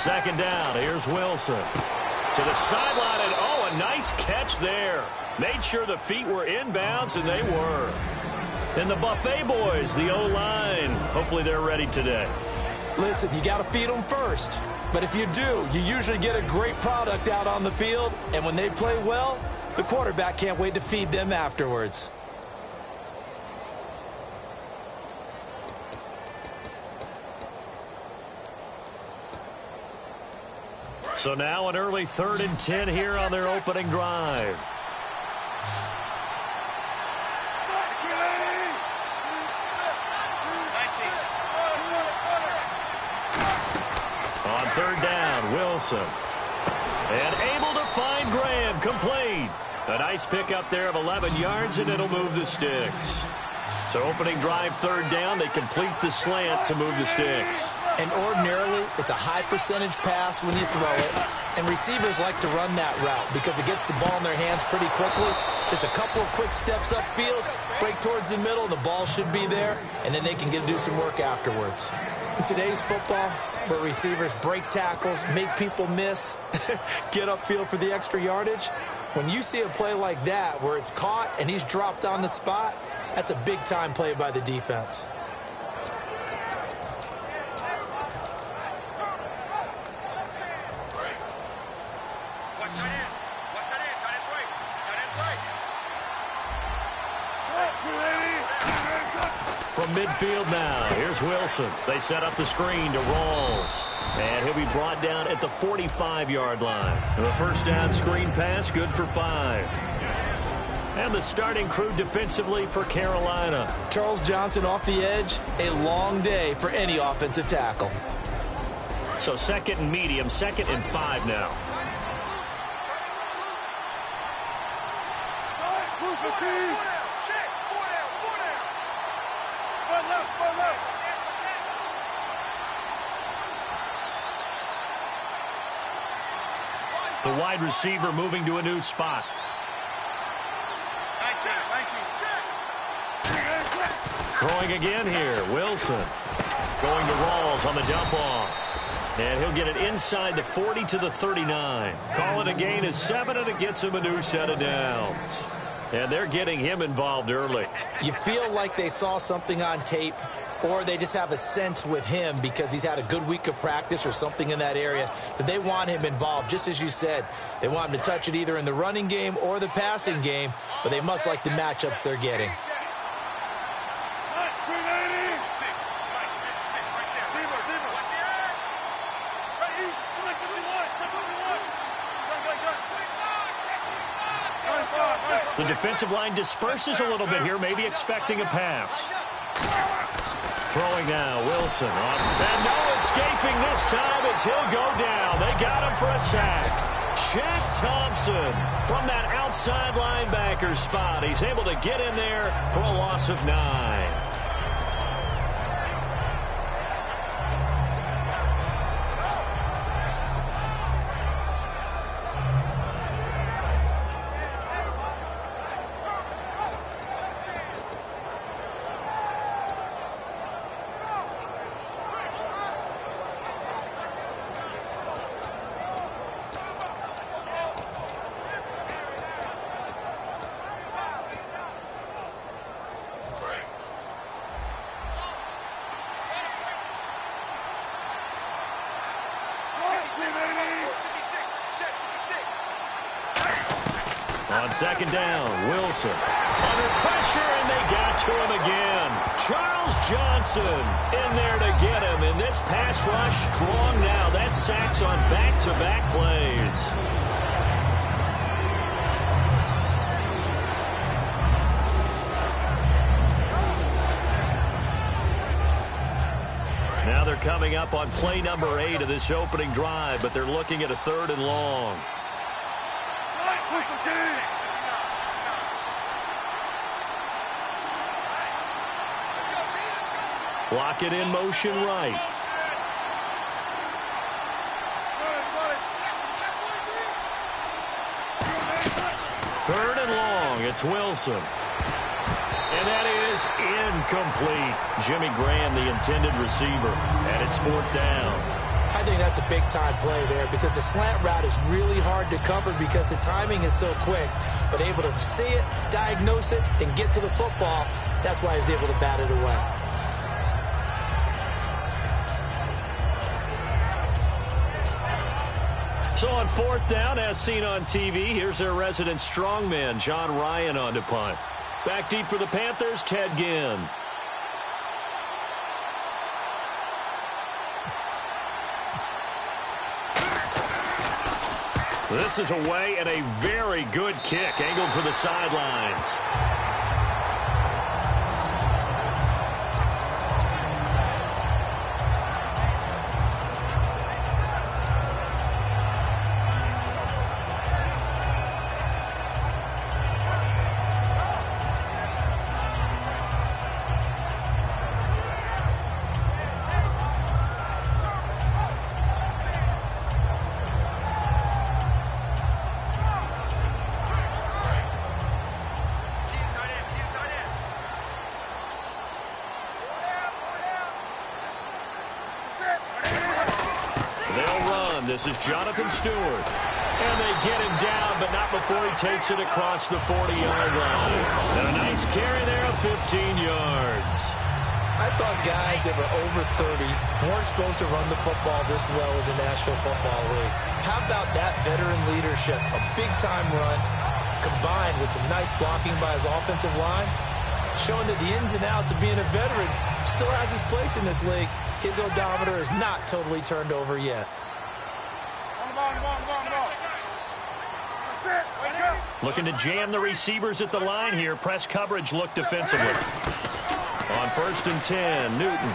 second down, here's Wilson. To the sideline, and oh, a nice catch there. Made sure the feet were inbounds, and they were. And the Buffet boys, the O-line, hopefully they're ready today. Listen, you got to feed them first. But if you do, you usually get a great product out on the field. And when they play well, the quarterback can't wait to feed them afterwards. So now an early 3rd and 10 here on their opening drive. On 3rd down, Wilson. And able to find Graham, complete. A nice pickup there of 11 yards, and it'll move the sticks. So opening drive, 3rd down, they complete the slant to move the sticks. And ordinarily, it's a high percentage pass when you throw it. And receivers like to run that route because it gets the ball in their hands pretty quickly. Just a couple of quick steps upfield, break towards the middle, and the ball should be there. And then they can do some work afterwards. In today's football, where receivers break tackles, make people miss, get upfield for the extra yardage, when you see a play like that where it's caught and he's dropped on the spot, that's a big-time play by the defense. From midfield now, here's Wilson. They set up the screen to Rawls. And he'll be brought down at the 45-yard line. And a first down screen pass, good for 5. And the starting crew defensively for Carolina. Charles Johnson off the edge, a long day for any offensive tackle. So 2nd and medium, 2nd and 5 now. The wide receiver moving to a new spot. Throwing again here, Wilson. Going to Rawls on the dump off. And he'll get it inside the 40 to the 39. Call it a gain of 7, and it gets him a new set of downs. And they're getting him involved early. You feel like they saw something on tape, or they just have a sense with him because he's had a good week of practice or something in that area that they want him involved. Just as you said, they want him to touch it either in the running game or the passing game, but they must like the matchups they're getting. The defensive line disperses a little bit here, maybe expecting a pass. Throwing now, Wilson. And no escaping this time as he'll go down. They got him for a sack. Shaq Thompson from that outside linebacker spot. He's able to get in there for a loss of 9. On 2nd down, Wilson. Under pressure, and they got to him again. Charles Johnson in there to get him. And this pass rush strong now. That sacks on back-to-back plays. Now they're coming up on play number 8 of this opening drive, but they're looking at a 3rd and long. Block it in motion right. 3rd and long. It's Wilson. And that is incomplete. Jimmy Graham, the intended receiver. And it's 4th down. I think that's a big-time play there because the slant route is really hard to cover because the timing is so quick. But able to see it, diagnose it, and get to the football, that's why he was able to bat it away. So on 4th down, as seen on TV, here's their resident strongman, John Ryan, on to punt. Back deep for the Panthers, Ted Ginn. This is away and a very good kick, angled for the sidelines. This is Jonathan Stewart. And they get him down, but not before he takes it across the 40-yard line. And a nice carry there of 15 yards. I thought guys that were over 30 weren't supposed to run the football this well in the National Football League. How about that veteran leadership? A big-time run combined with some nice blocking by his offensive line, showing that the ins and outs of being a veteran still has his place in this league. His odometer is not totally turned over yet. Looking to jam the receivers at the line here. Press coverage look defensively. On 1st and 10, Newton.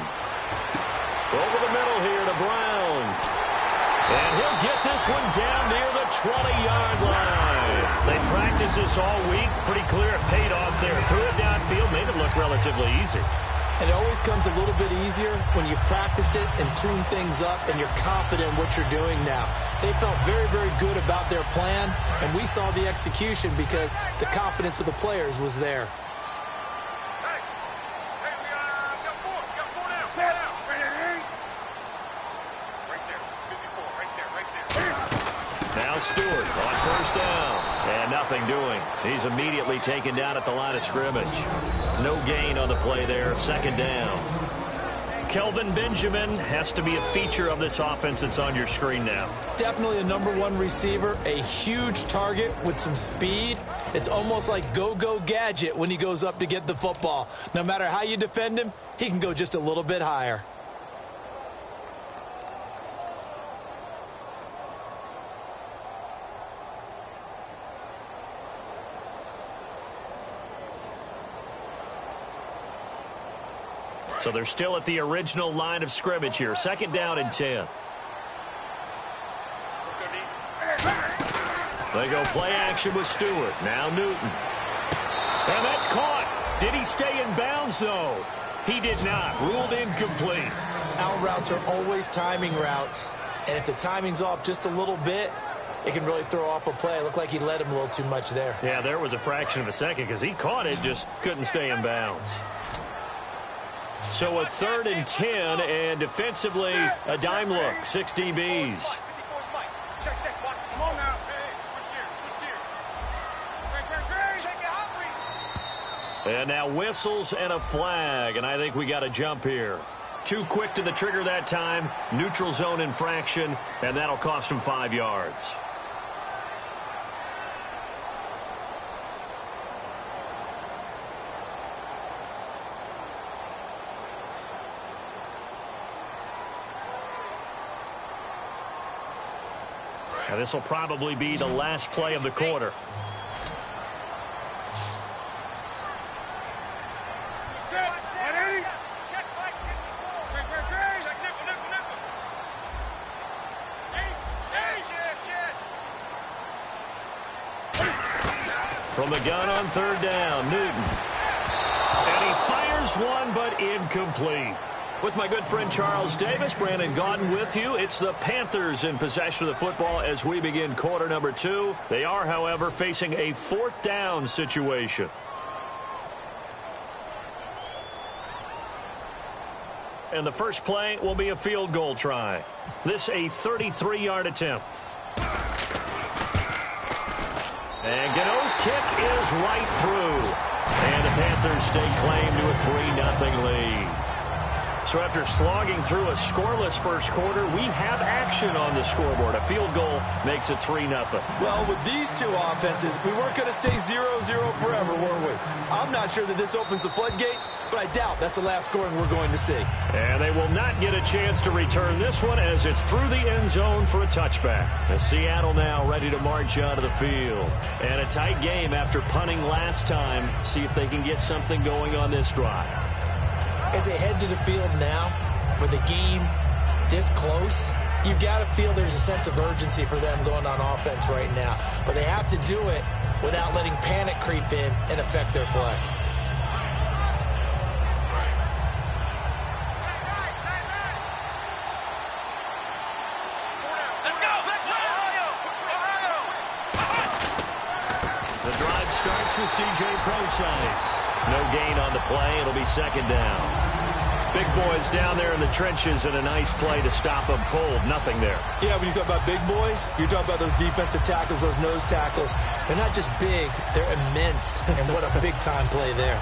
Over the middle here to Brown. And he'll get this one down near the 20-yard line. They practiced this all week. Pretty clear it paid off there. Threw it downfield, made it look relatively easy. And it always comes a little bit easier when you've practiced it and tuned things up and you're confident in what you're doing now. They felt very, very good about their plan, and we saw the execution because the confidence of the players was there. Now Stewart on 1st down. And nothing doing. He's immediately taken down at the line of scrimmage. No gain on the play there. 2nd down. Kelvin Benjamin has to be a feature of this offense that's on your screen now. Definitely a #1 receiver, a huge target with some speed. It's almost like go-go gadget when he goes up to get the football. No matter how you defend him, he can go just a little bit higher. So they're still at the original line of scrimmage here. 2nd down and 10. They go play action with Stewart. Now Newton. And that's caught. Did he stay in bounds, though? He did not. Ruled incomplete. Out routes are always timing routes. And if the timing's off just a little bit, it can really throw off a play. It looked like he led him a little too much there. Yeah, there was a fraction of a second because he caught it, just couldn't stay in bounds. So a 3rd and 10, and defensively, a dime look, 6 DBs. And now whistles and a flag, and I think we got a jump here. Too quick to the trigger that time, neutral zone infraction, and that'll cost him 5 yards. Now this will probably be the last play of the quarter. From the gun on 3rd down, Newton. And he fires one, but incomplete. With my good friend Charles Davis, Brandon Gaudin with you. It's the Panthers in possession of the football as we begin quarter number 2. They are, however, facing a 4th down situation. and the first play will be a field goal try. This a 33-yard attempt. And Gano's kick is right through. And the Panthers stake claim to a 3-0 lead. So after slogging through a scoreless first quarter, we have action on the scoreboard. A field goal makes it 3-0. Well, with these two offenses, we weren't going to stay 0-0 forever, were we? I'm not sure that this opens the floodgates, but I doubt that's the last scoring we're going to see. And they will not get a chance to return this one as it's through the end zone for a touchback. And Seattle now ready to march out of the field. And a tight game after punting last time. See if they can get something going on this drive. As they head to the field now, with the game this close, you've got to feel there's a sense of urgency for them going on offense right now. But they have to do it without letting panic creep in and affect their play. The drive starts with C.J. Procise. No gain on the play. It'll be second down. Big boys down there in the trenches, and a nice play to stop them cold. Nothing there. Yeah, when you talk about big boys, you're talking about those defensive tackles, those nose tackles. They're not just big, they're immense. And what a big-time play there.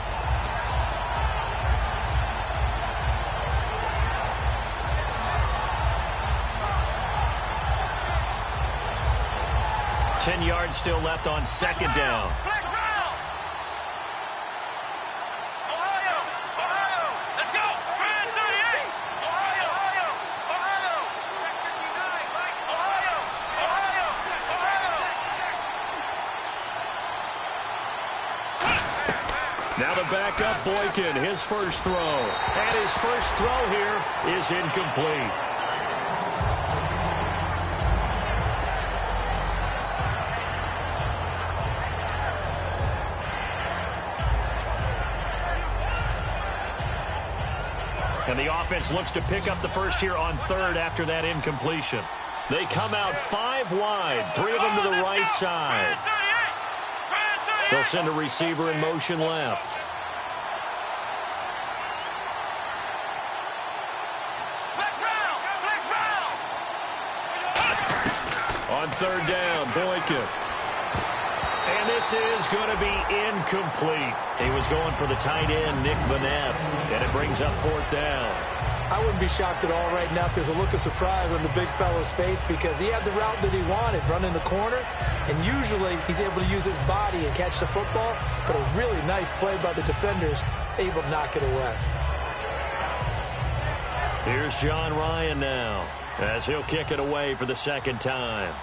Ten yards still left on second down. Now the backup, Boykin, his first throw. And his first throw here is incomplete. And the offense looks to pick up the first here on third after that incompletion. They come out 5 wide, 3 of them to the right side. They'll send a receiver in motion left. On third down, Boykin. And this is going to be incomplete. He was going for the tight end, Nick Vanette. And it brings up fourth down. I wouldn't be shocked at all right now if there's a look of surprise on the big fella's face because he had the route that he wanted, running the corner. And usually he's able to use his body and catch the football. But a really nice play by the defenders, able to knock it away. Here's John Ryan now as he'll kick it away for the second time.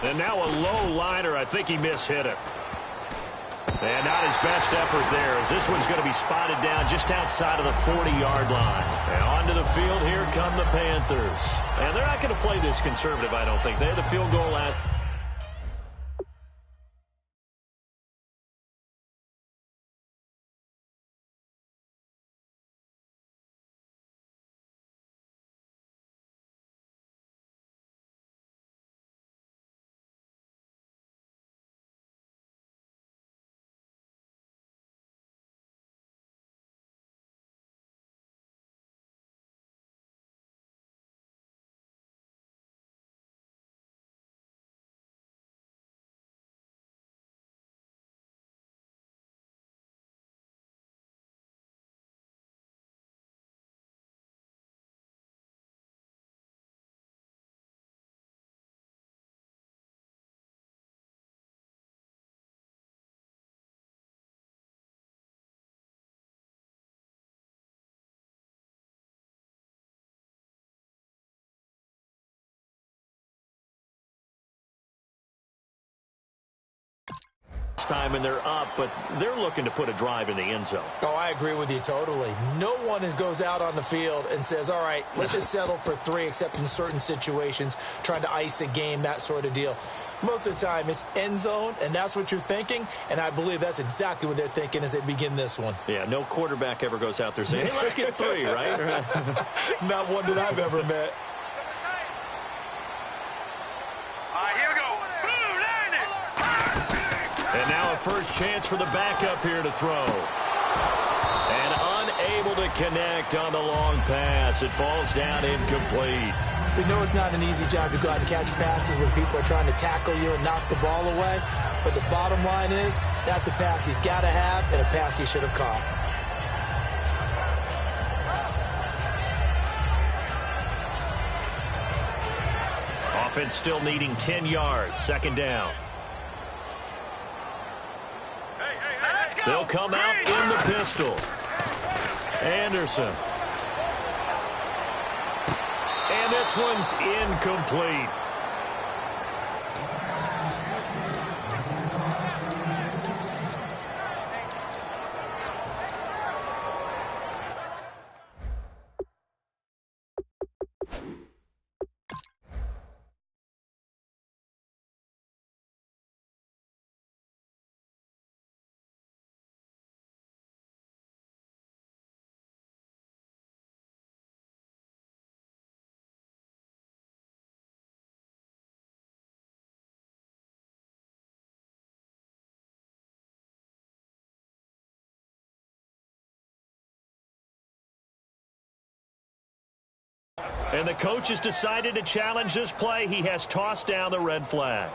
And now a low liner. I think he mishit it. And not his best effort there, as this one's going to be spotted down just outside of the 40-yard line. And onto the field, here come the Panthers. And they're not going to play this conservative, I don't think. They had the field goal last. Time and they're up, but they're looking to put a drive in the end zone. Oh, I agree with you totally. No one goes out on the field and says, all right, let's just settle for 3 except in certain situations, trying to ice a game, that sort of deal. Most of the time, it's end zone, and that's what you're thinking, and I believe that's exactly what they're thinking as they begin this one. Yeah, no quarterback ever goes out there saying, hey, let's get 3, right? Not one that I've ever met. first chance for the backup here to throw. And unable to connect on the long pass. It falls down incomplete. We know it's not an easy job to go out and catch passes when people are trying to tackle you and knock the ball away. But the bottom line is, that's a pass he's got to have and a pass he should have caught. Offense still needing 10 yards. Second down. They'll come out in the pistol. Anderson. And this one's incomplete. And the coach has decided to challenge this play. He has tossed down the red flag.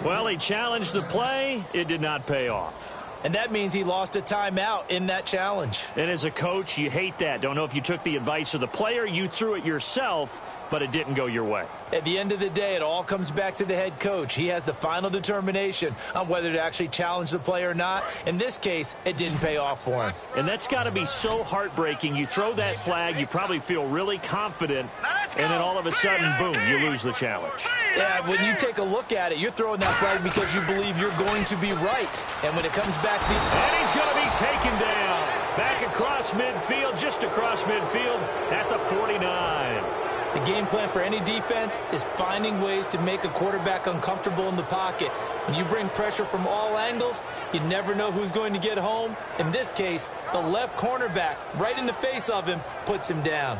Well, he challenged the play. It did not pay off. And that means he lost a timeout in that challenge. And as a coach, you hate that. Don't know if you took the advice of the player. You threw it yourself, but it didn't go your way. At the end of the day, it all comes back to the head coach. He has the final determination on whether to actually challenge the play or not. In this case, it didn't pay off for him. And that's got to be so heartbreaking. You throw that flag, you probably feel really confident, and then all of a sudden, boom, you lose the challenge. Yeah, when you take a look at it, you're throwing that flag because you believe you're going to be right. And when it comes back... And he's going to be taken down. Back across midfield, just across midfield at the 49. The game plan for any defense is finding ways to make a quarterback uncomfortable in the pocket. When you bring pressure from all angles, you never know who's going to get home. In this case, the left cornerback, right in the face of him, puts him down.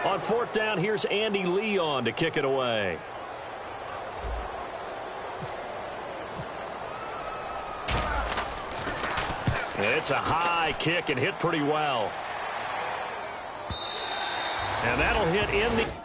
On fourth down, here's Andy Leon to kick it away. It's a high kick and hit pretty well. And that'll hit in the...